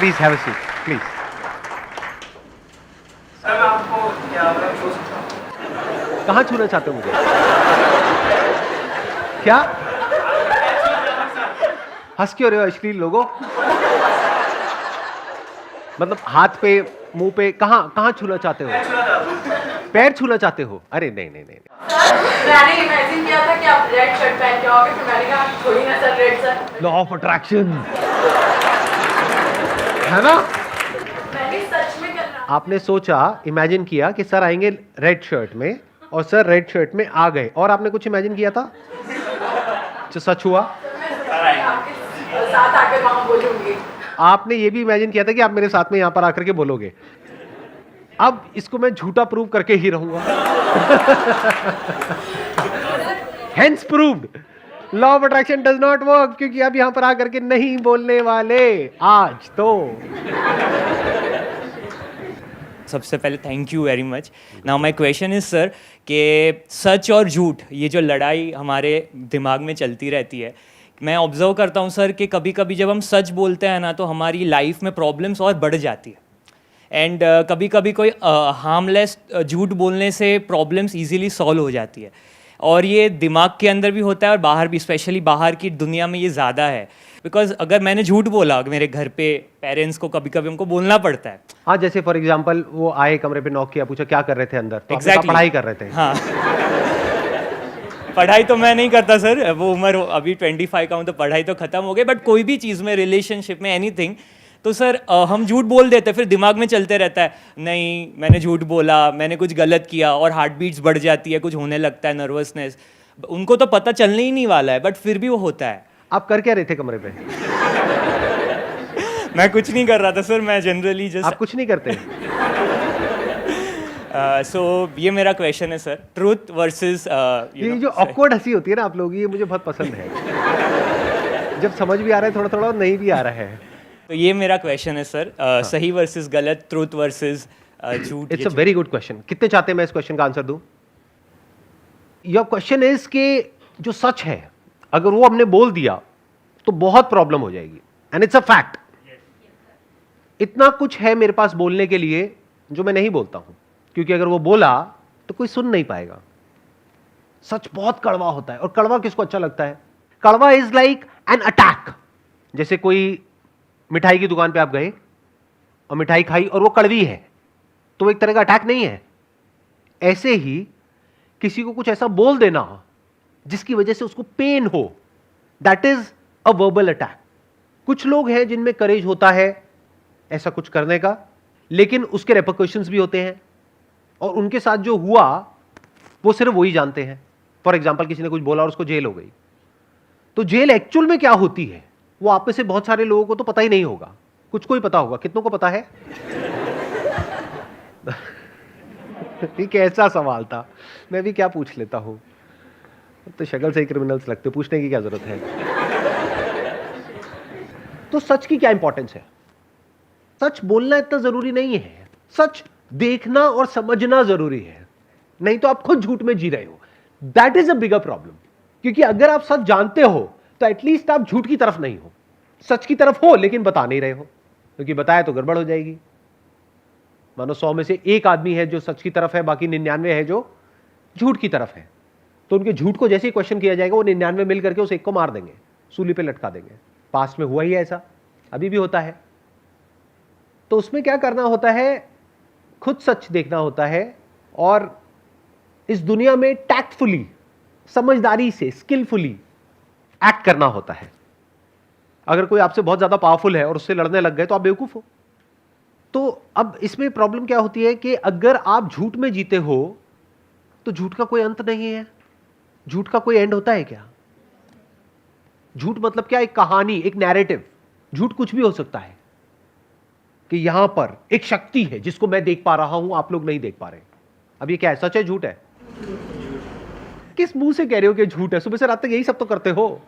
Please have a seat please. Sir मैं आपको क्या छू सकता हूँ? कहाँ छूना चाहते हो मुझे? क्या हंस क्यों रहे हो अश्लील लोगों? मतलब हाथ पे, मुंह पे, कहाँ कहाँ छूना चाहते हो? पैर छूना चाहते हो? अरे नहीं नहीं नहीं, मैंने इमेजिन किया था कि आप रेड शर्ट पहन के आओगे, फिर मैंने कहा थोड़ी ना sir red sir. Law of attraction है ना? मैंने सच में करना। आपने सोचा, इमेजिन किया कि सर आएंगे रेड शर्ट में, और सर रेड शर्ट में आ गए, और आपने कुछ इमेजिन किया था जो सच हुआ? आपके साथ आकर वहां बोलूंगी। आपने ये भी इमेजिन किया था कि आप मेरे साथ में यहां पर आकर के बोलोगे। अब इसको मैं झूठा प्रूव करके ही रहूंगा। Hence proved law of attraction does not work, क्योंकि आप यहां पर आकर के नहीं बोलने वाले आज तो। सबसे पहले thank you very much. Now my question is sir कि सच और झूठ, ये जो लड़ाई हमारे दिमाग में चलती रहती है, मैं ऑब्जर्व करता हूँ सर कि कभी कभी जब हम सच बोलते हैं ना, तो हमारी लाइफ में प्रॉब्लम्स और बढ़ जाती है। एंड कभी कभी कोई हार्मलेस झूठ बोलने से प्रॉब्लम्स इजीली सॉल्व हो जाती है। और ये दिमाग के अंदर भी होता है और बाहर भी, स्पेशली बाहर की दुनिया में ये ज़्यादा है। बिकॉज अगर मैंने झूठ बोला मेरे घर पे, पेरेंट्स को कभी कभी उनको बोलना पड़ता है। हाँ, जैसे फॉर एग्जांपल वो आए, कमरे पे नॉक किया, पूछा क्या कर रहे थे अंदर, तो आपने कहा Exactly. पढ़ाई कर रहे थे। हाँ। पढ़ाई तो मैं नहीं करता सर, वो उम्र अभी 25 का हूँ, तो पढ़ाई तो खत्म हो गई। बट कोई भी चीज़ में, रिलेशनशिप में, एनीथिंग, तो सर हम झूठ बोल देते हैं, फिर दिमाग में चलते रहता है, नहीं मैंने झूठ बोला, मैंने कुछ गलत किया, और हार्ट बीट्स बढ़ जाती है, कुछ होने लगता है, नर्वसनेस। उनको तो पता चलने ही नहीं वाला है, बट फिर भी वो होता है। आप कर क्या रहे थे कमरे पे? मैं कुछ नहीं कर रहा था सर, मैं जनरली आप जस्ट कुछ नहीं करते? सो ये मेरा क्वेश्चन है सर, ट्रूथ वर्सेस ये जो ऑकवर्ड हंसी होती है ना आप लोग, ये मुझे बहुत पसंद है। जब समझ भी आ रहा है थोड़ा थोड़ा और नहीं भी आ रहा है। तो ये मेरा क्वेश्चन है सर, सही वर्सेस गलत, ट्रूथ वर्सेस झूठ। It's a very good question. कितने चाहते हैं मैं इस क्वेश्चन का आंसर दूं? योर क्वेश्चन इज कि जो सच है, अगर वो हमने बोल दिया तो बहुत प्रॉब्लम हो जाएगी, एंड इट्स अ फैक्ट। इतना कुछ है मेरे पास बोलने के लिए जो मैं नहीं बोलता हूं, क्योंकि अगर वो बोला तो कोई सुन नहीं पाएगा। सच बहुत कड़वा होता है, और कड़वा किसको अच्छा लगता है? कड़वा इज लाइक एन अटैक। जैसे कोई मिठाई की दुकान पे आप गए और मिठाई खाई और वो कड़वी है, तो वो एक तरह का अटैक नहीं है? ऐसे ही किसी को कुछ ऐसा बोल देना जिसकी वजह से उसको पेन हो, that is a verbal attack. कुछ लोग हैं जिनमें करेज होता है ऐसा कुछ करने का, लेकिन उसके रेपरकशंस भी होते हैं, और उनके साथ जो हुआ वो सिर्फ वही जानते हैं। फॉर एग्जाम्पल, किसी ने कुछ बोला और उसको जेल हो गई, तो जेल एक्चुअल में क्या होती है वो आप में से बहुत सारे लोगों को तो पता ही नहीं होगा। कुछ को ही पता होगा, कितनों को पता है? ये कैसा सवाल था, मैं भी क्या पूछ लेता हूं। तो शक्ल से ही क्रिमिनल्स लगते, पूछने की क्या जरूरत है? तो सच की क्या इंपॉर्टेंस है? सच बोलना इतना जरूरी नहीं है, सच देखना और समझना जरूरी है। नहीं तो आप खुद झूठ में जी रहे हो, that is a bigger problem. क्योंकि अगर आप सच जानते हो तो एटलीस्ट आप झूठ की तरफ नहीं हो, सच की तरफ हो लेकिन बता नहीं रहे हो, क्योंकि बताया तो गड़बड़ हो जाएगी। मानो 100 में से एक आदमी है जो सच की तरफ है, बाकी 99 है जो झूठ की तरफ है, तो उनके झूठ को जैसे ही क्वेश्चन किया जाएगा वो 99 मिल करके उस एक को मार देंगे, सूली पे लटका देंगे। पास्ट में हुआ ही है ऐसा, अभी भी होता है। तो उसमें क्या करना होता है? खुद सच देखना होता है, और इस दुनिया में टैक्टफुली, समझदारी से, स्किलफुली एक्ट करना होता है। अगर कोई आपसे बहुत ज्यादा पावरफुल है और उससे लड़ने लग गए तो आप बेवकूफ हो। तो अब इसमें प्रॉब्लम क्या होती है कि अगर आप झूठ में जीते हो तो झूठ का कोई अंत नहीं है। झूठ का कोई एंड होता है क्या? झूठ मतलब क्या? एक कहानी, एक नैरेटिव। झूठ कुछ भी हो सकता है कि यहां पर एक शक्ति है जिसको मैं देख पा रहा हूं, आप लोग नहीं देख पा रहे। अब ये क्या है, सच है झूठ है? किस मुंह से कह रहे हो कि झूठ है? सुबह से रात तक यही सब तो करते हो।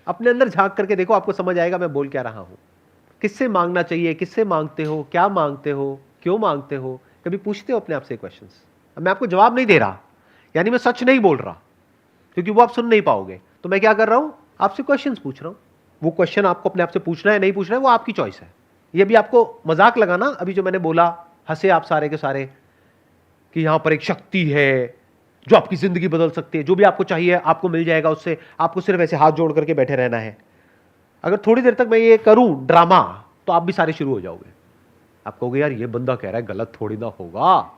अपने अंदर झांक करके देखो, आपको समझ आएगा मैं बोल क्या रहा हूं। किससे मांगना चाहिए, किससे मांगते हो, क्या मांगते हो, क्यों मांगते हो? कभी पूछते हो अपने आप से क्वेश्चंस? अब मैं आपको जवाब नहीं दे रहा, यानी मैं सच नहीं बोल रहा, क्योंकि वो आप सुन नहीं पाओगे। तो मैं क्या कर रहा हूं? आपसे क्वेश्चंस पूछ रहा हूं। वो क्वेश्चन आपको अपने आप से पूछना है, नहीं पूछना है, वो आपकी चॉइस है। ये भी आपको मजाक लगा ना, अभी जो मैंने बोला, हंसे आप सारे के सारे कि यहां पर एक शक्ति है जो आपकी जिंदगी बदल सकती है, जो भी आपको चाहिए आपको मिल जाएगा उससे, आपको सिर्फ ऐसे हाथ जोड़ करके बैठे रहना है। अगर थोड़ी देर तक मैं ये करूं ड्रामा, तो आप भी सारे शुरू हो जाओगे। आप कहोगे यार ये बंदा कह रहा है, गलत थोड़ी ना होगा,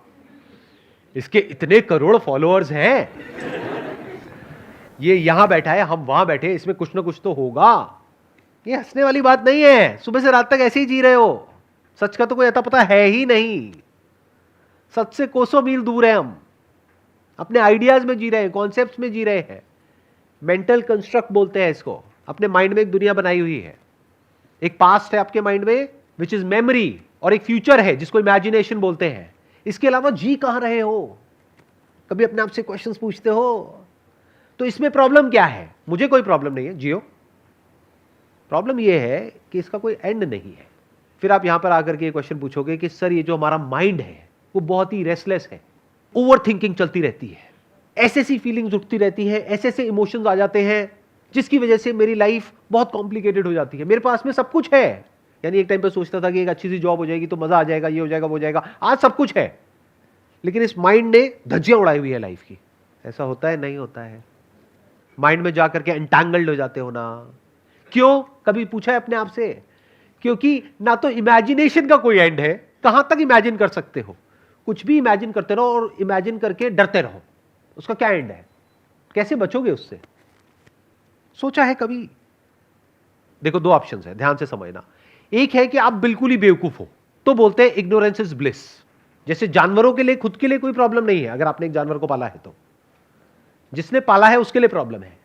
इसके इतने करोड़ फॉलोअर्स हैं, ये यहां बैठा है, हम वहां बैठे, इसमें कुछ ना कुछ तो होगा। ये हंसने वाली बात नहीं है, सुबह से रात तक ऐसे ही जी रहे हो, सच का तो कोई अता पता है ही नहीं, सच से कोसों मील दूर है हम, अपने आइडियाज में जी रहे हैं, कॉन्सेप्ट्स में जी रहे हैं, मेंटल कंस्ट्रक्ट बोलते हैं इसको। अपने माइंड में एक दुनिया बनाई हुई है, एक पास्ट है आपके माइंड में विच इज मेमोरी, और एक फ्यूचर है जिसको इमेजिनेशन बोलते हैं। इसके अलावा जी कहां रहे हो? कभी अपने आप से क्वेश्चंस पूछते हो? तो इसमें प्रॉब्लम क्या है? मुझे कोई प्रॉब्लम नहीं है, जियो। प्रॉब्लम यह है कि इसका कोई एंड नहीं है। फिर आप यहां पर आकर के क्वेश्चन पूछोगे कि सर ये जो हमारा माइंड है वो बहुत ही रेस्टलेस है, ओवर थिंकिंग चलती रहती है, ऐसे ऐसी फीलिंग्स उठती रहती है, ऐसे ऐसे इमोशंस आ जाते हैं जिसकी वजह से मेरी लाइफ बहुत कॉम्प्लिकेटेड हो जाती है। मेरे पास में सब कुछ है, यानी एक टाइम पर सोचता था कि एक अच्छी सी जॉब हो जाएगी तो मजा आ जाएगा, ये हो जाएगा वो हो जाएगा, आज सब कुछ है, लेकिन इस माइंड ने धज्जियां उड़ाई हुई है लाइफ की। ऐसा होता है? नहीं होता है। माइंड में जाकर के एंटैंगल्ड हो जाते हो ना। क्यों? कभी पूछा है अपने आप से? क्योंकि ना तो इमेजिनेशन का कोई एंड है, कहां तक इमेजिन कर सकते हो? कुछ भी इमेजिन करते रहो और इमेजिन करके डरते रहो, उसका क्या एंड है? कैसे बचोगे उससे? सोचा है कभी? देखो दो ऑप्शंस है, ध्यान से समझना। एक है कि आप बिल्कुल ही बेवकूफ हो, तो बोलते हैं इग्नोरेंस इज ब्लिस। जैसे जानवरों के लिए, खुद के लिए कोई प्रॉब्लम नहीं है अगर आपने एक जानवर को पाला है, तो जिसने पाला है उसके लिए प्रॉब्लम है।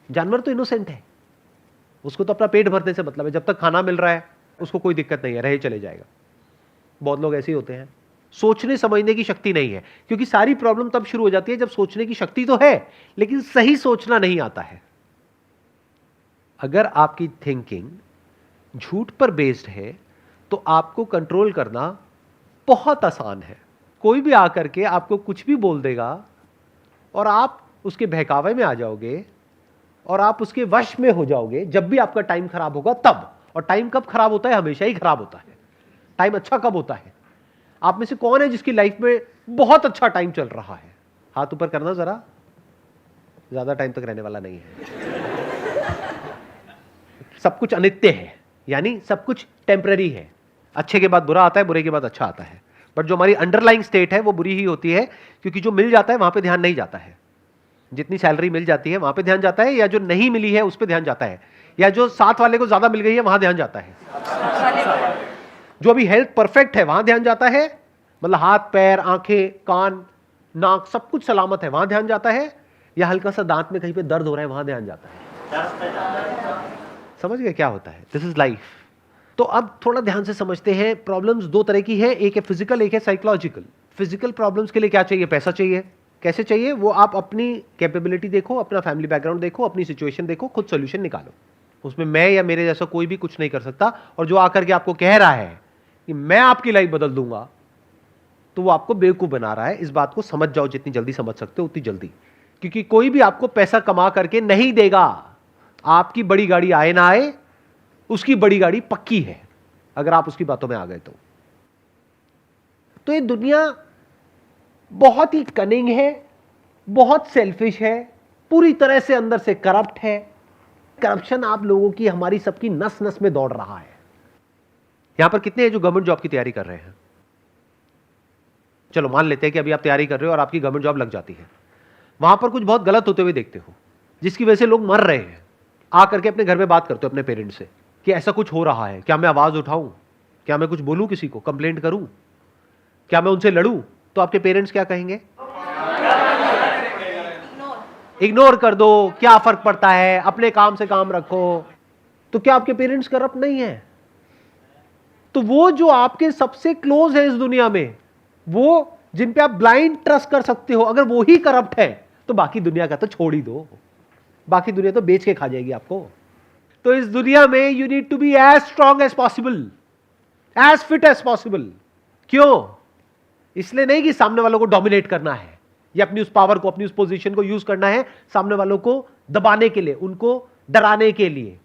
जानवर तो इनोसेंट है, उसको तो अपना पेट भरने से मतलब है, जब तक खाना मिल रहा है उसको कोई दिक्कत नहीं है, रहे चले जाएगा। बहुत लोग ऐसे ही होते हैं, सोचने समझने की शक्ति नहीं है, क्योंकि सारी प्रॉब्लम तब शुरू हो जाती है जब सोचने की शक्ति तो है लेकिन सही सोचना नहीं आता है। अगर आपकी थिंकिंग झूठ पर बेस्ड है तो आपको कंट्रोल करना बहुत आसान है। कोई भी आकर के आपको कुछ भी बोल देगा और आप उसके बहकावे में आ जाओगे और आप उसके वश में हो जाओगे। जब भी आपका टाइम खराब होगा तब, और टाइम कब खराब होता है? हमेशा ही खराब होता है। टाइम अच्छा कब होता है? आप में से कौन है जिसकी लाइफ में बहुत अच्छा टाइम चल रहा है? हाथ ऊपर करना जरा। ज्यादा टाइम तक रहने वाला नहीं है। सब कुछ अनित्य है, यानी सब कुछ टेम्पररी है। अच्छे के बाद बुरा आता है, बुरे के बाद अच्छा आता है, बट जो हमारी अंडरलाइंग स्टेट है वो बुरी ही होती है, क्योंकि जो मिल जाता है वहां पे ध्यान नहीं जाता है। जितनी सैलरी मिल जाती है वहां पे ध्यान जाता है, या जो नहीं मिली है उस पे ध्यान जाता है, या जो साथ वाले को ज्यादा मिल गई है वहां ध्यान जाता है। जो अभी हेल्थ परफेक्ट है वहां ध्यान जाता है, मतलब हाथ पैर आंखें कान नाक सब कुछ सलामत है, वहां ध्यान जाता है, या हल्का सा दांत में कहीं पे दर्द हो रहा है वहां ध्यान जाता है। समझ गए क्या होता है? This is life. तो अब थोड़ा ध्यान से समझते हैं। प्रॉब्लम्स दो तरह की है, एक है फिजिकल, एक है साइकोलॉजिकल। फिजिकल प्रॉब्लम्स के लिए क्या चाहिए? पैसा चाहिए। कैसे चाहिए? वो आप अपनी कैपेबिलिटी देखो, अपना फैमिली बैकग्राउंड देखो, अपनी सिचुएशन देखो, खुद सोल्यूशन निकालो। उसमें मैं या मेरे जैसा कोई भी कुछ नहीं कर सकता, और जो आकर के आपको कह रहा है कि मैं आपकी लाइफ बदल दूंगा, तो वो आपको बेवकूफ बना रहा है। इस बात को समझ जाओ, जितनी जल्दी समझ सकते हो उतनी जल्दी, क्योंकि कोई भी आपको पैसा कमा करके नहीं देगा। आपकी बड़ी गाड़ी आए ना आए, उसकी बड़ी गाड़ी पक्की है अगर आप उसकी बातों में आ गए तो ये दुनिया बहुत ही कनिंग है, बहुत सेल्फिश है, पूरी तरह से अंदर से करप्ट है। करप्शन आप लोगों की, हमारी सबकी नस नस में दौड़ रहा है। यहां पर कितने हैं जो गवर्नमेंट जॉब की तैयारी कर रहे हैं? चलो मान लेते हैं कि अभी आप तैयारी कर रहे हो और आपकी गवर्नमेंट जॉब लग जाती है। वहां पर कुछ बहुत गलत होते हुए देखते हो, जिसकी वजह से लोग मर रहे हैं। आकर के अपने घर में बात करते हो अपने पेरेंट्स से कि ऐसा कुछ हो रहा है, क्या मैं आवाज उठाऊं, क्या मैं कुछ बोलूं, किसी को कंप्लेंट करूं, क्या मैं उनसे लड़ूं? तो आपके पेरेंट्स क्या कहेंगे? इग्नोर कर दो, क्या फर्क पड़ता है, अपने काम से काम रखो। तो क्या आपके पेरेंट्स करप्ट नहीं है? तो वो जो आपके सबसे क्लोज है इस दुनिया में, वो जिन पे आप ब्लाइंड ट्रस्ट कर सकते हो, अगर वो ही करप्ट है तो बाकी दुनिया का तो छोड़ ही दो, बाकी दुनिया तो बेच के खा जाएगी आपको। तो इस दुनिया में you need to be as strong as possible, as fit as possible. क्यों? इसलिए नहीं कि सामने वालों को डोमिनेट करना है या अपनी उस पावर को, अपनी उस पोजीशन को यूज करना है सामने वालों को दबाने के लिए, उनको डराने के लिए,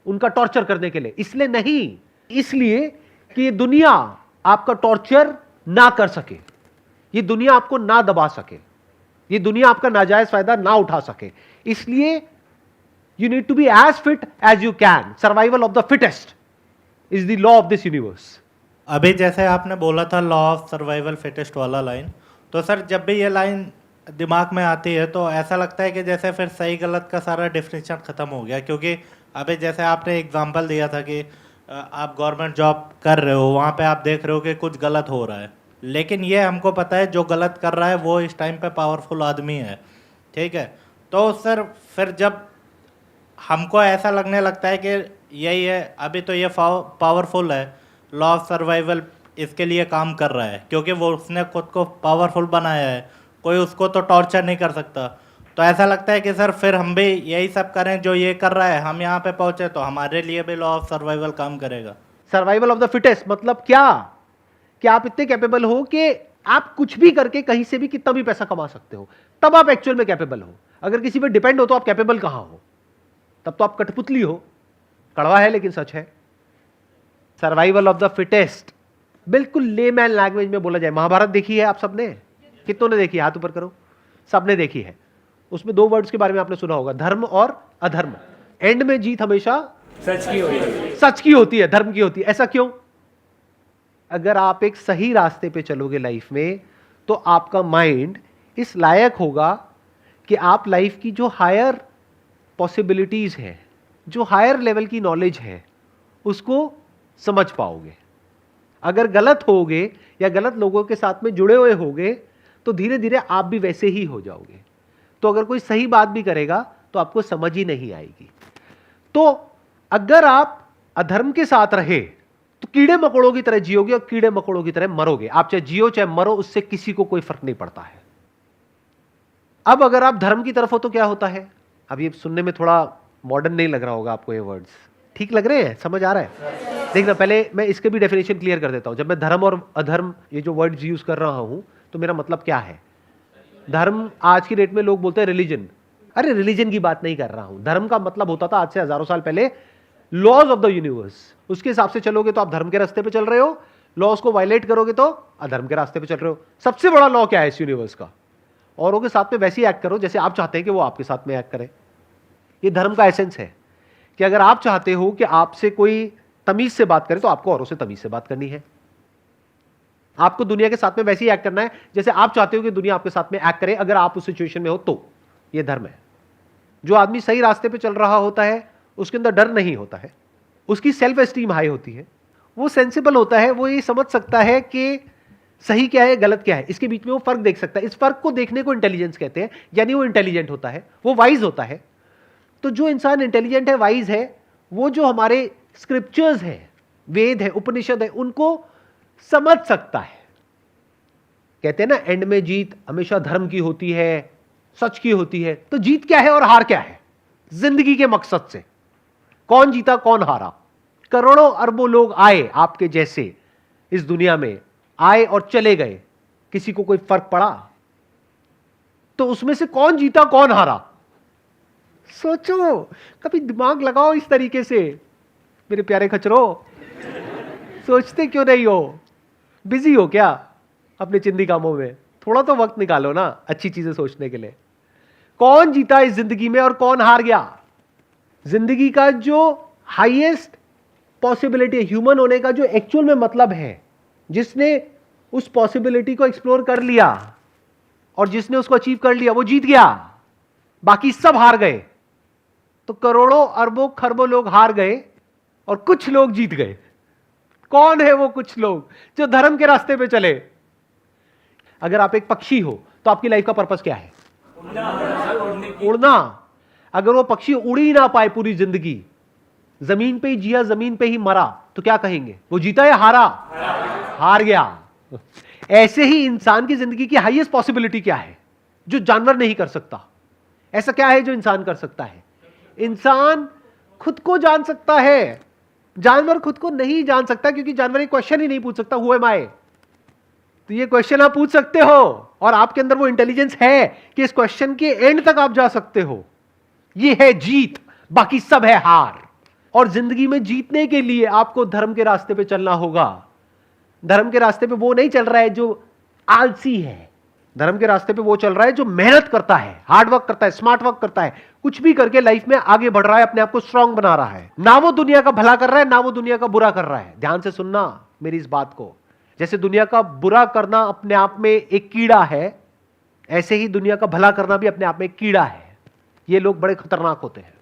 उनका टॉर्चर करने के लिए। इसलिए नहीं, इसलिए कि ये दुनिया आपका टॉर्चर ना कर सके, ये दुनिया आपको ना दबा सके, ये दुनिया आपका नाजायज फायदा ना उठा सके। इसलिए you need to be as fit as you can. Survival of the fittest is the law of this universe. अभी जैसे आपने बोला था लॉ ऑफ सर्वाइवल फिटेस्ट वाला लाइन, तो सर जब भी ये लाइन दिमाग में आती है तो ऐसा लगता है कि जैसे फिर सही गलत का सारा डिफिनेशन ख़त्म हो गया। क्योंकि अभी जैसे आपने एग्जांपल दिया था कि आप गवर्नमेंट जॉब कर रहे हो, वहाँ पे आप देख रहे हो कि कुछ गलत हो रहा है, लेकिन ये हमको पता है जो गलत कर रहा है वो इस टाइम पे पावरफुल आदमी है, ठीक है। तो सर फिर जब हमको ऐसा लगने लगता है कि यही है, अभी तो ये पावरफुल है, लॉ ऑफ सर्वाइवल इसके लिए काम कर रहा है क्योंकि वो उसने खुद को पावरफुल बनाया है, कोई उसको तो टॉर्चर नहीं कर सकता। तो ऐसा लगता है कि सर फिर हम भी यही सब करें जो ये कर रहा है, हम यहाँ पे पहुँचे तो हमारे लिए भी लॉ ऑफ सर्वाइवल काम करेगा। सर्वाइवल ऑफ द फिटेस्ट मतलब क्या? कि आप इतने कैपेबल हो कि आप कुछ भी करके कहीं से भी कितना भी पैसा कमा सकते हो, तब आप एक्चुअल में कैपेबल हो। अगर किसी पे डिपेंड हो तो आप कैपेबल कहां हो? तब तो आप कठपुतली हो। कड़वा है लेकिन सच है। सर्वाइवल ऑफ द फिटेस्ट बिल्कुल लेमैन लैंग्वेज में बोला जाए। महाभारत देखी है आप सबने? कितनों ने देखी है? हाथ ऊपर करो। सबने देखी है। उसमें दो वर्ड्स के बारे में आपने सुना होगा, धर्म और अधर्म। एंड में जीत हमेशा सच की होती है, सच की होती है, धर्म की होती है। ऐसा क्यों? अगर आप एक सही रास्ते पे चलोगे लाइफ में तो आपका माइंड इस लायक होगा कि आप लाइफ की जो हायर पॉसिबिलिटीज है, जो हायर लेवल की नॉलेज है, उसको समझ पाओगे। अगर गलत होगे या गलत लोगों के साथ में जुड़े हुए होगे तो धीरे धीरे आप भी वैसे ही हो जाओगे। तो अगर कोई सही बात भी करेगा तो आपको समझ ही नहीं आएगी। तो अगर आप अधर्म के साथ रहे तो कीड़े मकोड़ों की तरह जियोगे और कीड़े मकोड़ों की तरह मरोगे। आप चाहे जियो चाहे मरो, उससे किसी को कोई फर्क नहीं पड़ता है। अब अगर आप धर्म की तरफ हो तो क्या होता है? अब ये सुनने में थोड़ा मॉडर्न नहीं लग रहा होगा आपको, ये वर्ड्स ठीक लग रहे हैं? समझ आ रहा है? देखना, पहले मैं इसके भी डेफिनेशन क्लियर कर देता हूं। जब मैं धर्म और अधर्म ये जो वर्ड्स यूज कर रहा हूं तो मेरा मतलब क्या है। धर्म आज की डेट में लोग बोलते हैं रिलीजन। अरे रिलीजन की बात नहीं कर रहा हूं। धर्म का मतलब होता था आज से हजारों साल पहले लॉज ऑफ द यूनिवर्स। उसके हिसाब से चलोगे तो आप धर्म के रास्ते पे चल रहे हो, लॉज को वायलेट करोगे तो अधर्म के रास्ते पे चल रहे हो। सबसे बड़ा लॉ क्या है इस यूनिवर्स का? औरों के साथ में वैसे ही एक्ट करो जैसे आप चाहते हैं कि वो आपके साथ में एक्ट करें। ये धर्म का एसेंस है कि अगर आप चाहते हो कि आपसे कोई तमीज से बात करे तो आपको औरों से तमीज से बात करनी है। आपको दुनिया के साथ में वैसे ही एक्ट करना है जैसे आप चाहते हो कि दुनिया आपके साथ में एक्ट करे, अगर आप उस सिचुएशन में हो तो। यह धर्म है। जो आदमी सही रास्ते पे चल रहा होता है उसके अंदर डर नहीं होता है, उसकी सेल्फ एस्टीम हाई होती है, वो सेंसिबल होता है, वो ये समझ सकता है कि सही क्या है गलत क्या है, इसके बीच में वो फर्क देख सकता है। इस फर्क को देखने को इंटेलिजेंस कहते हैं, यानी वो इंटेलिजेंट होता है, वो वाइज होता है। तो जो इंसान इंटेलिजेंट है, वाइज है, वो जो हमारे स्क्रिप्चर्स है, वेद है, उपनिषद है, उनको समझ सकता है। कहते हैं ना एंड में जीत हमेशा धर्म की होती है, सच की होती है। तो जीत क्या है और हार क्या है जिंदगी के मकसद से? कौन जीता कौन हारा? करोड़ों अरबों लोग आए आपके जैसे इस दुनिया में, आए और चले गए, किसी को कोई फर्क पड़ा? तो उसमें से कौन जीता कौन हारा? सोचो, कभी दिमाग लगाओ इस तरीके से मेरे प्यारे खचरो। सोचते क्यों नहीं हो? बिजी हो क्या अपने चिंदी कामों में? थोड़ा तो वक्त निकालो ना अच्छी चीजें सोचने के लिए। कौन जीता इस जिंदगी में और कौन हार गया? जिंदगी का जो हाईएस्ट पॉसिबिलिटी है, ह्यूमन होने का जो एक्चुअल में मतलब है, जिसने उस पॉसिबिलिटी को एक्सप्लोर कर लिया और जिसने उसको अचीव कर लिया, वो जीत गया, बाकी सब हार गए। तो करोड़ों अरबों खरबों लोग हार गए और कुछ लोग जीत गए। कौन है वो कुछ लोग जो धर्म के रास्ते पे चले? अगर आप एक पक्षी हो तो आपकी लाइफ का पर्पस क्या है? उड़ना। अगर वो पक्षी उड़ ही ना पाए पूरी जिंदगी, जमीन पे ही जिया जमीन पे ही मरा, तो क्या कहेंगे? वो जीता या हारा? हार गया। ऐसे ही इंसान की जिंदगी की हाईएस्ट पॉसिबिलिटी क्या है जो जानवर नहीं कर सकता? ऐसा क्या है जो इंसान कर सकता है? इंसान खुद को जान सकता है, जानवर खुद को नहीं जान सकता, क्योंकि जानवर एक क्वेश्चन ही नहीं पूछ सकता, हु एम आई। तो ये क्वेश्चन आप पूछ सकते हो और आपके अंदर वो इंटेलिजेंस है कि इस क्वेश्चन के एंड तक आप जा सकते हो। ये है जीत, बाकी सब है हार। और जिंदगी में जीतने के लिए आपको धर्म के रास्ते पे चलना होगा। धर्म के रास्ते पे वो नहीं चल रहा है जो आलसी है, धर्म के रास्ते पे वो चल रहा है जो मेहनत करता है, हार्ड वर्क करता है, स्मार्ट वर्क करता है, कुछ भी करके लाइफ में आगे बढ़ रहा है, अपने आप को स्ट्रांग बना रहा है। ना वो दुनिया का भला कर रहा है, ना वो दुनिया का बुरा कर रहा है। ध्यान से सुनना मेरी इस बात को। जैसे दुनिया का बुरा करना अपने आप में एक कीड़ा है, ऐसे ही दुनिया का भला करना भी अपने आप में एक कीड़ा है। ये लोग बड़े खतरनाक होते हैं।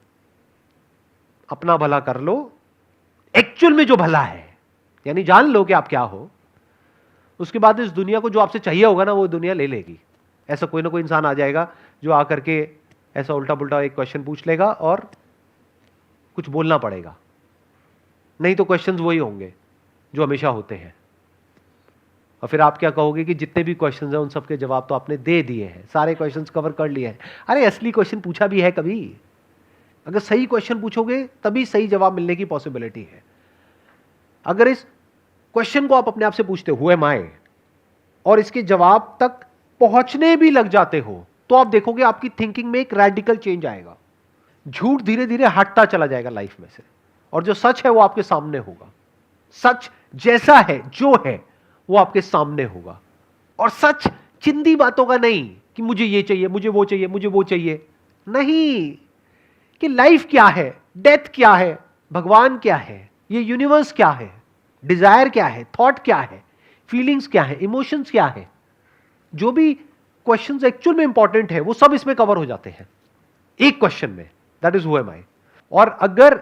अपना भला कर लो, एक्चुअल में जो भला है, यानी जान लो कि आप क्या हो, उसके बाद इस दुनिया को जो आपसे चाहिए होगा ना, वो दुनिया ले लेगी। ऐसा कोई ना कोई इंसान आ जाएगा जो आकर के ऐसा उल्टा पुल्टा एक क्वेश्चन पूछ लेगा और कुछ बोलना पड़ेगा, नहीं तो क्वेश्चंस वही होंगे जो हमेशा होते हैं। और फिर आप क्या कहोगे कि जितने भी क्वेश्चंस हैं उन सबके जवाब तो आपने दे दिए हैं, सारे क्वेश्चंस कवर कर लिए हैं। अरे असली क्वेश्चन पूछा भी है कभी? अगर सही क्वेश्चन पूछोगे तभी सही जवाब मिलने की पॉसिबिलिटी है। अगर इस क्वेश्चन को आप अपने आप से पूछते हो, हु एम आई, और इसके जवाब तक पहुंचने भी लग जाते हो, तो आप देखोगे आपकी थिंकिंग में एक रेडिकल चेंज आएगा। झूठ धीरे धीरे हटता चला जाएगा लाइफ में से, और जो सच है वो आपके सामने होगा। सच जैसा है, जो है, वो आपके सामने होगा। और सच चिंदी बातों का नहीं कि मुझे ये चाहिए, मुझे वो चाहिए, मुझे वो चाहिए, नहीं, कि लाइफ क्या है, डेथ क्या है, भगवान क्या है, ये यूनिवर्स क्या है, डिजायर क्या है, थॉट क्या है, फीलिंग्स क्या है, इमोशंस क्या है। जो भी क्वेश्चंस एक्चुअल में इंपॉर्टेंट है वो सब इसमें कवर हो जाते हैं एक क्वेश्चन में, दैट इज हु एम आई। और अगर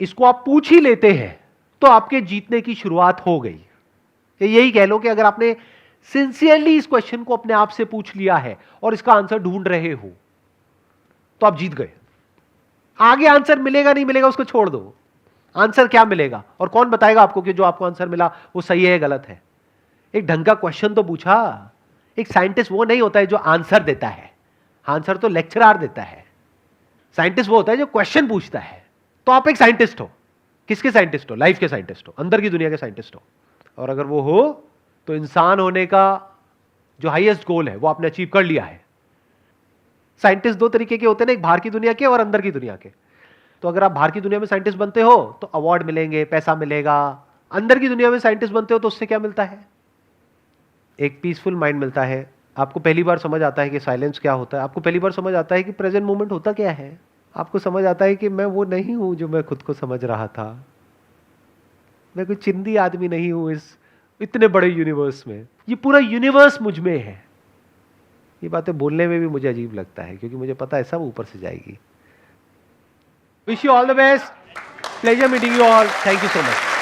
इसको आप पूछ ही लेते हैं तो आपके जीतने की शुरुआत हो गई। यही कह लो कि अगर आपने सिंसियरली इस क्वेश्चन को अपने आप से पूछ लिया है और इसका आंसर ढूंढ रहे हो तो आप जीत गए। आगे आंसर मिलेगा नहीं मिलेगा उसको छोड़ दो, आंसर क्या मिलेगा और कौन बताएगा आपको कि जो आपको आंसर मिला वो सही है या गलत है। एक ढंग का क्वेश्चन तो पूछा। एक साइंटिस्ट वो नहीं होता है जो आंसर देता है, आंसर तो लेक्चरर देता है। साइंटिस्ट वो होता है जो क्वेश्चन पूछता है। तो आप एक साइंटिस्ट हो। किसके साइंटिस्ट हो? लाइफ के साइंटिस्ट हो, अंदर की दुनिया के साइंटिस्ट हो। और अगर वो हो तो इंसान होने का जो हाईएस्ट गोल है वो आपने अचीव कर लिया है। साइंटिस्ट दो तरीके के होते हैं ना, एक बाहर की दुनिया के और अंदर की दुनिया के। तो अगर आप बाहर की दुनिया में साइंटिस्ट बनते हो तो अवार्ड मिलेंगे, पैसा मिलेगा। अंदर की दुनिया में साइंटिस्ट बनते हो तो उससे क्या मिलता है? एक पीसफुल माइंड मिलता है। आपको पहली बार समझ आता है कि साइलेंस क्या होता है। आपको पहली बार समझ आता है कि प्रेजेंट मोमेंट होता क्या है। आपको समझ आता है कि मैं वो नहीं हूं जो मैं खुद को समझ रहा था। मैं कोई चिंदी आदमी नहीं हूं इस इतने बड़े यूनिवर्स में। ये पूरा यूनिवर्स मुझ में है। ये बातें बोलने में भी मुझे अजीब लगता है क्योंकि मुझे पता है सब ऊपर से जाएगी। Wish you all the best. Pleasure meeting you all. Thank you so much.